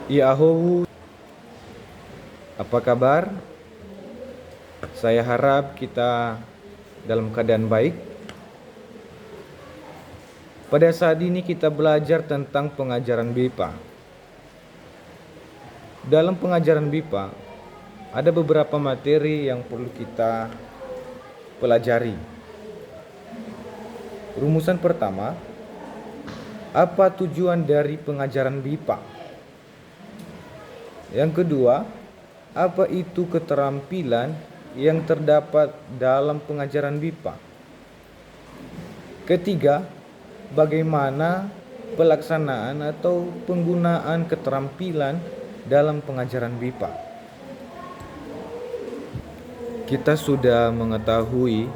Yahoo, apa kabar? Saya harap kita dalam keadaan baik. Pada saat ini kita belajar tentang pengajaran BIPA. Dalam pengajaran BIPA, ada beberapa materi yang perlu kita pelajari. Rumusan pertama, apa tujuan dari pengajaran BIPA? Yang kedua, apa itu keterampilan yang terdapat dalam pengajaran BIPA? Ketiga, bagaimana pelaksanaan atau penggunaan keterampilan dalam pengajaran BIPA? Kita sudah mengetahui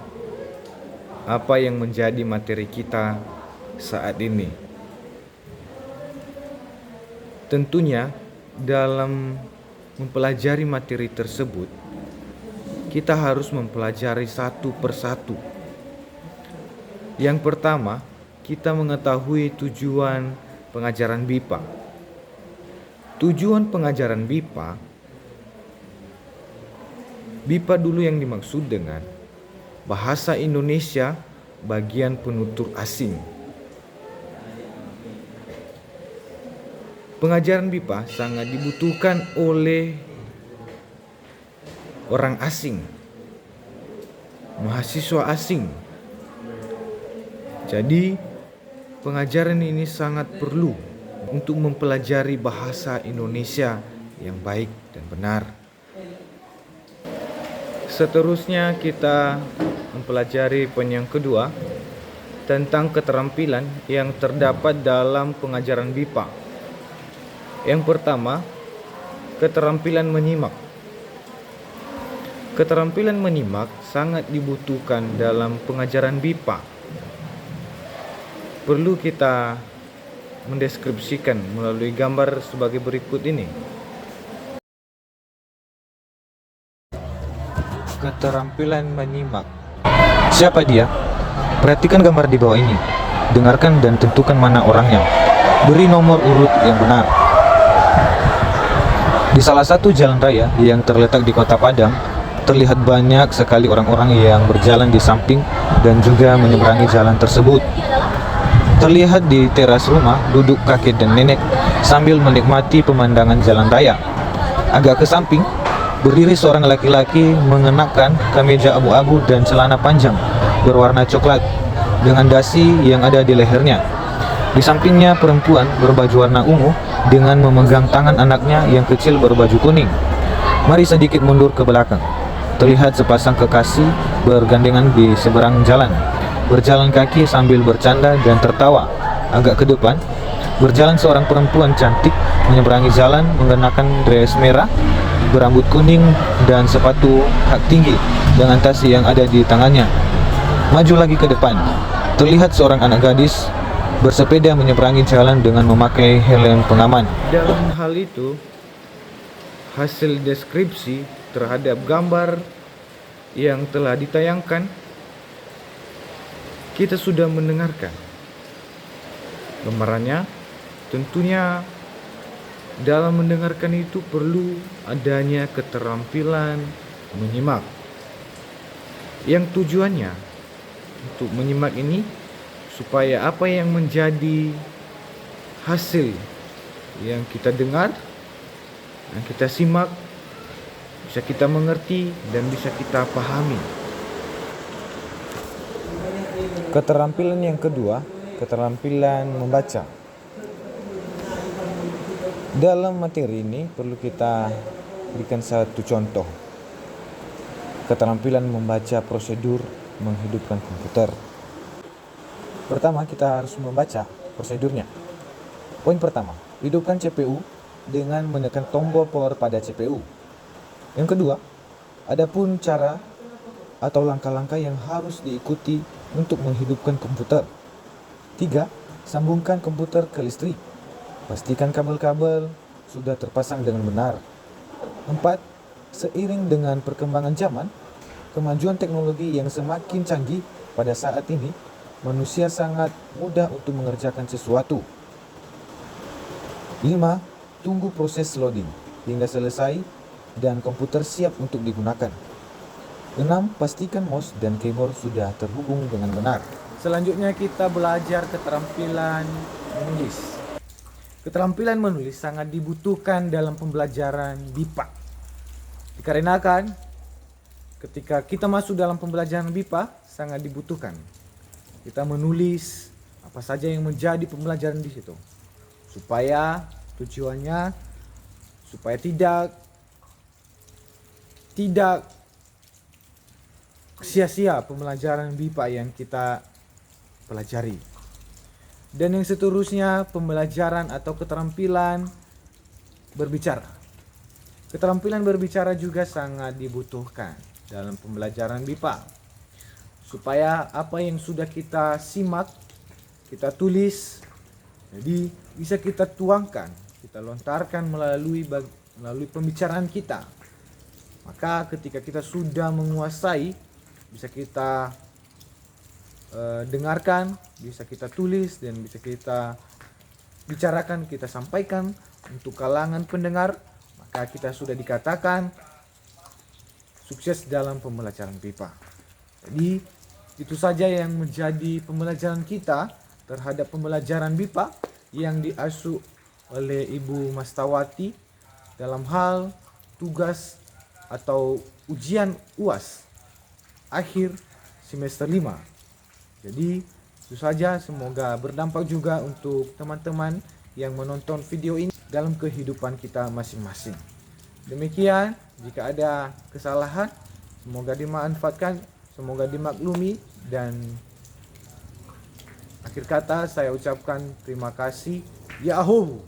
apa yang menjadi materi kita saat ini. Tentunya dalam mempelajari materi tersebut, kita harus mempelajari satu persatu. Yang pertama, kita mengetahui tujuan pengajaran BIPA. Tujuan pengajaran BIPA dulu yang dimaksud dengan bahasa Indonesia bagian penutur asing. Pengajaran BIPA sangat dibutuhkan oleh orang asing, mahasiswa asing. Jadi, pengajaran ini sangat perlu untuk mempelajari bahasa Indonesia yang baik dan benar. Seterusnya kita mempelajari poin yang kedua tentang keterampilan yang terdapat dalam pengajaran BIPA. Yang pertama, keterampilan menyimak. Keterampilan menyimak sangat dibutuhkan dalam pengajaran BIPA. Perlu kita mendeskripsikan melalui gambar sebagai berikut ini. Keterampilan menyimak. Siapa dia? Perhatikan gambar di bawah ini. Dengarkan dan tentukan mana orangnya. Beri nomor urut yang benar. Di salah satu jalan raya yang terletak di Kota Padang, terlihat banyak sekali orang-orang yang berjalan di samping dan juga menyeberangi jalan tersebut. Terlihat di teras rumah duduk kakek dan nenek sambil menikmati pemandangan jalan raya. Agak ke samping, berdiri seorang laki-laki mengenakan kemeja abu-abu dan celana panjang berwarna coklat dengan dasi yang ada di lehernya. Di sampingnya perempuan berbaju warna ungu dengan memegang tangan anaknya yang kecil berbaju kuning. Mari sedikit mundur ke belakang. Terlihat sepasang kekasih bergandengan di seberang jalan, berjalan kaki sambil bercanda dan tertawa. Agak ke depan, berjalan seorang perempuan cantik menyeberangi jalan mengenakan dress merah, berambut kuning dan sepatu kaki tinggi dengan tas yang ada di tangannya. Maju lagi ke depan, terlihat seorang anak gadis bersepeda menyeberangi jalan dengan memakai helm pengaman. Dalam hal itu, hasil deskripsi terhadap gambar yang telah ditayangkan, kita sudah mendengarkan. Gambarannya tentunya dalam mendengarkan itu perlu adanya keterampilan menyimak. Yang tujuannya untuk menyimak ini supaya apa yang menjadi hasil yang kita dengar, yang kita simak, bisa kita mengerti dan bisa kita pahami. Keterampilan yang kedua, keterampilan membaca. Dalam materi ini perlu kita berikan satu contoh. Keterampilan membaca prosedur menghidupkan komputer. Pertama, kita harus membaca prosedurnya. Poin pertama, hidupkan CPU dengan menekan tombol power pada CPU. Yang kedua, adapun cara atau langkah-langkah yang harus diikuti untuk menghidupkan komputer. 3. Sambungkan komputer ke listrik. Pastikan kabel-kabel sudah terpasang dengan benar. 4. Seiring dengan perkembangan zaman, kemajuan teknologi yang semakin canggih pada saat ini, manusia sangat mudah untuk mengerjakan sesuatu. 5. Tunggu proses loading hingga selesai dan komputer siap untuk digunakan. 6. Pastikan mouse dan keyboard sudah terhubung dengan benar. Selanjutnya kita belajar keterampilan menulis. Keterampilan menulis sangat dibutuhkan dalam pembelajaran BIPA. Dikarenakan ketika kita masuk dalam pembelajaran BIPA sangat dibutuhkan. Kita menulis apa saja yang menjadi pembelajaran di situ. Supaya tujuannya supaya tidak sia-sia pembelajaran BIPA yang kita pelajari. Dan yang seterusnya pembelajaran atau keterampilan berbicara. Keterampilan berbicara juga sangat dibutuhkan dalam pembelajaran BIPA. Supaya apa yang sudah kita simak, kita tulis, jadi bisa kita tuangkan, kita lontarkan melalui pembicaraan kita. Maka ketika kita sudah menguasai, bisa kita dengarkan, bisa kita tulis, dan bisa kita bicarakan, kita sampaikan untuk kalangan pendengar, maka kita sudah dikatakan sukses dalam pembelajaran BIPA. Jadi itu saja yang menjadi pembelajaran kita terhadap pembelajaran BIPA yang diasuh oleh Ibu Mastawati dalam hal tugas atau ujian UAS akhir semester 5. Jadi itu saja, semoga berdampak juga untuk teman-teman yang menonton video ini dalam kehidupan kita masing-masing. Demikian, jika ada kesalahan semoga dimanfaatkan, semoga dimaklumi, dan akhir kata saya ucapkan terima kasih. Yahoo!